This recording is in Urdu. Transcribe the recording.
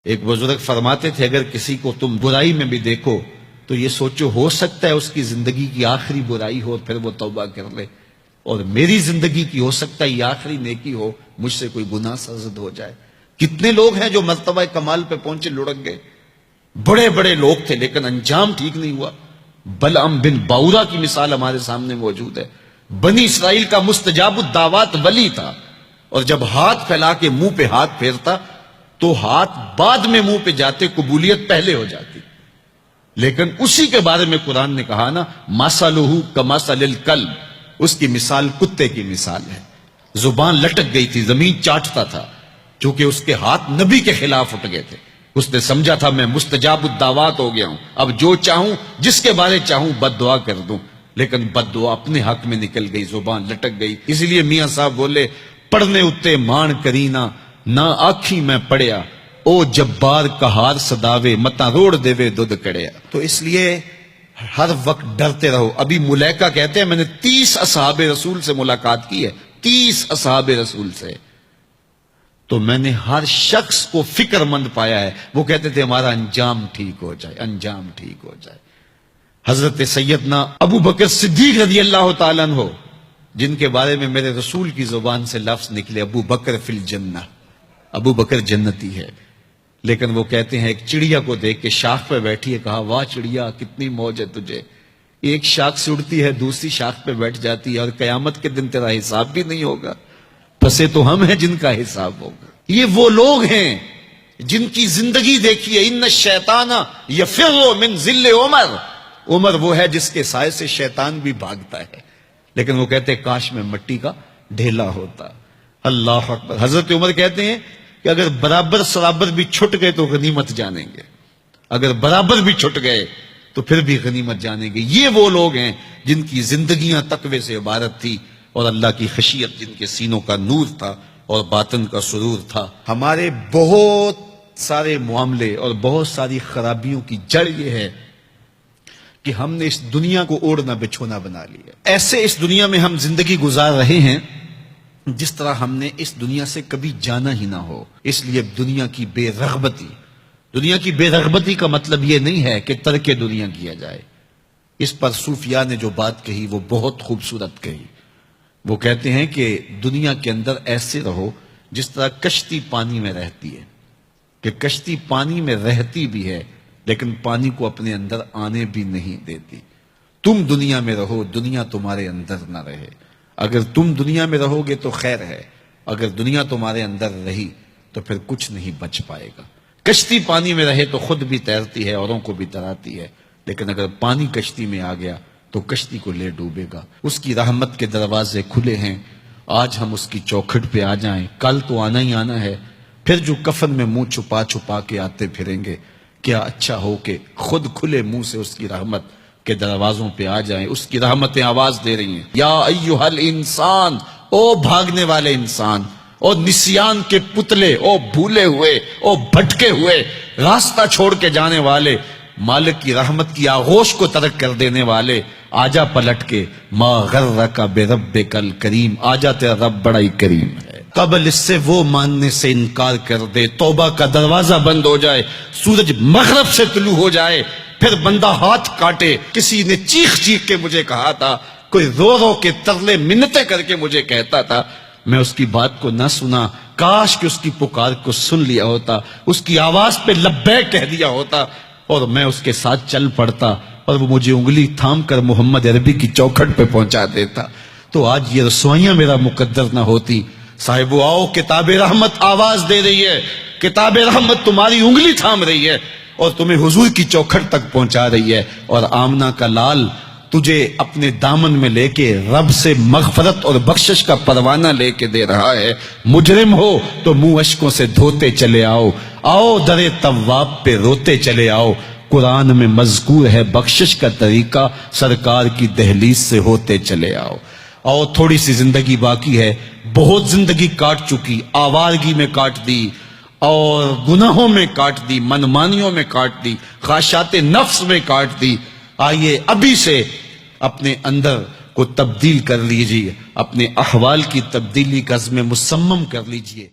ایک بزرگ فرماتے تھے اگر کسی کو تم برائی میں بھی دیکھو تو یہ سوچو ہو سکتا ہے اس کی زندگی کی آخری برائی ہو پھر وہ توبہ کر لے، اور میری زندگی کی ہو سکتا ہے یہ آخری نیکی ہو، مجھ سے کوئی گناہ سرزد ہو جائے۔ کتنے لوگ ہیں جو مرتبہ کمال پہ پہنچے لڑک گئے، بڑے بڑے لوگ تھے لیکن انجام ٹھیک نہیں ہوا۔ بلعم بن باورا کی مثال ہمارے سامنے موجود ہے۔ بنی اسرائیل کا مستجاب الدعوات ولی تھا، اور جب ہاتھ پھیلا کے منہ پہ ہاتھ پھیرتا تو ہاتھ بعد میں منہ پہ جاتے، قبولیت پہلے ہو جاتی۔ لیکن اسی کے بارے میں قرآن نے کہا نا، مثلہ کمثل الکلب، اس کی مثال کتے کی مثال ہے۔ زبان لٹک گئی تھی، زمین چاٹتا تھا، چونکہ اس کے ہاتھ نبی کے خلاف اٹھ گئے تھے۔ اس نے سمجھا تھا میں مستجاب الدعوات ہو گیا ہوں، اب جو چاہوں جس کے بارے چاہوں بد دعا کر دوں، لیکن بد دعا اپنے حق میں نکل گئی، زبان لٹک گئی۔ اسی لیے میاں صاحب بولے، پڑھنے اتے مان کرینا نہ آکھی میں پڑھیا، او جبار کہار صداوے متا روڑ دیوے دودھ کڑیا۔ تو اس لیے ہر وقت ڈرتے رہو۔ ابھی ملیکہ کہتے ہیں میں نے 30 اصحاب رسول سے ملاقات کی ہے، 30 اصحاب رسول سے، تو میں نے ہر شخص کو فکر مند پایا ہے۔ وہ کہتے تھے ہمارا انجام ٹھیک ہو جائے، انجام ٹھیک ہو جائے۔ حضرت سیدنا ابو بکر صدیق رضی اللہ تعالیٰ عنہ، جن کے بارے میں میرے رسول کی زبان سے لفظ نکلے، ابو بکر فی الجنہ، ابو بکر جنتی ہے، لیکن وہ کہتے ہیں ایک چڑیا کو دیکھ کے شاخ پہ بیٹھی ہے، کہا واہ چڑیا کتنی موج ہے تجھے، ایک شاخ سے اڑتی ہے دوسری شاخ پہ بیٹھ جاتی ہے، اور قیامت کے دن تیرا حساب بھی نہیں ہوگا، پھنسے تو ہم ہیں جن کا حساب ہوگا۔ یہ وہ لوگ ہیں جن کی زندگی دیکھیے، ان الشیطان یفر من ذل عمر، عمر وہ ہے جس کے سائے سے شیطان بھی بھاگتا ہے، لیکن وہ کہتے ہیں کاش میں مٹی کا ڈھیلا ہوتا۔ اللہ اکبر۔ حضرت عمر کہتے ہیں کہ اگر برابر سرابر بھی چھٹ گئے تو غنیمت جانیں گے، اگر برابر بھی چھٹ گئے تو پھر بھی غنیمت جانیں گے۔ یہ وہ لوگ ہیں جن کی زندگیاں تقوی سے عبارت تھی، اور اللہ کی خشیت جن کے سینوں کا نور تھا اور باطن کا سرور تھا۔ ہمارے بہت سارے معاملے اور بہت ساری خرابیوں کی جڑ یہ ہے کہ ہم نے اس دنیا کو اوڑھنا بچھونا بنا لیا۔ ایسے اس دنیا میں ہم زندگی گزار رہے ہیں جس طرح ہم نے اس دنیا سے کبھی جانا ہی نہ ہو۔ اس لیے دنیا کی بے رغبتی، دنیا کی بے رغبتی کا مطلب یہ نہیں ہے کہ ترک دنیا کیا جائے۔ اس پر صوفیاء نے جو بات کہی وہ بہت خوبصورت کہی۔ وہ کہتے ہیں کہ دنیا کے اندر ایسے رہو جس طرح کشتی پانی میں رہتی ہے، کہ کشتی پانی میں رہتی بھی ہے لیکن پانی کو اپنے اندر آنے بھی نہیں دیتی۔ تم دنیا میں رہو، دنیا تمہارے اندر نہ رہے۔ اگر تم دنیا میں رہو گے تو خیر ہے، اگر دنیا تمہارے اندر رہی تو پھر کچھ نہیں بچ پائے گا۔ کشتی پانی میں رہے تو خود بھی تیرتی ہے، اوروں کو بھی تراتی ہے، لیکن اگر پانی کشتی میں آ گیا تو کشتی کو لے ڈوبے گا۔ اس کی رحمت کے دروازے کھلے ہیں، آج ہم اس کی چوکھٹ پہ آ جائیں، کل تو آنا ہی آنا ہے۔ پھر جو کفن میں منہ چھپا چھپا کے آتے پھریں گے، کیا اچھا ہو کہ خود کھلے منہ سے اس کی رحمت کے دروازوں پہ آ جائیں۔ اس کی رحمتیں آواز دے رہی ہیں، یا ایھا الانسان، او بھاگنے والے انسان، او نسیان کے پتلے، او بھولے ہوئے، او بھٹکے ہوئے، راستہ چھوڑ کے جانے والے، مالک کی رحمت کی آغوش کو ترک کر دینے والے، آجا پلٹ کے، ما غرک بربک الکریم، آجا تیرا رب بڑا ہی کریم ہے۔ قبل اس سے وہ ماننے سے انکار کر دے، توبہ کا دروازہ بند ہو جائے، سورج مغرب سے طلوع ہو جائے، پھر بندہ ہاتھ کاٹے۔ کسی نے چیخ چیخ کے مجھے کہا تھا، کوئی رو رو کے ترلے منتیں کر کے مجھے کہتا تھا، میں اس کی بات کو نہ سنا، کاش کہ اس کی پکار کو سن لیا ہوتا، اس کی آواز پہ لبیک کہہ دیا ہوتا، اور میں اس کے ساتھ چل پڑتا، اور وہ مجھے انگلی تھام کر محمد عربی کی چوکھٹ پہ پہنچا دیتا، تو آج یہ رسوائیاں میرا مقدر نہ ہوتی۔ صاحبو آؤ، کتاب رحمت آواز دے رہی ہے، کتاب رحمت تمہاری انگلی تھام رہی ہے اور تمہیں حضور کی چوکھٹ تک پہنچا رہی ہے، اور آمنہ کا لال تجھے اپنے دامن میں لے کے رب سے مغفرت اور بخشش کا پروانہ لے کے دے رہا ہے۔ مجرم ہو تو منہ اشکوں سے دھوتے چلے آؤ، آؤ در تواب پہ روتے چلے آؤ، قرآن میں مذکور ہے بخشش کا طریقہ، سرکار کی دہلیز سے ہوتے چلے آؤ۔ اور تھوڑی سی زندگی باقی ہے، بہت زندگی کاٹ چکی، آوارگی میں کاٹ دی، اور گناہوں میں کاٹ دی، منمانیوں میں کاٹ دی، خواہشات نفس میں کاٹ دی۔ آئیے ابھی سے اپنے اندر کو تبدیل کر لیجئے، اپنے احوال کی تبدیلی کا عزم مصمم کر لیجئے۔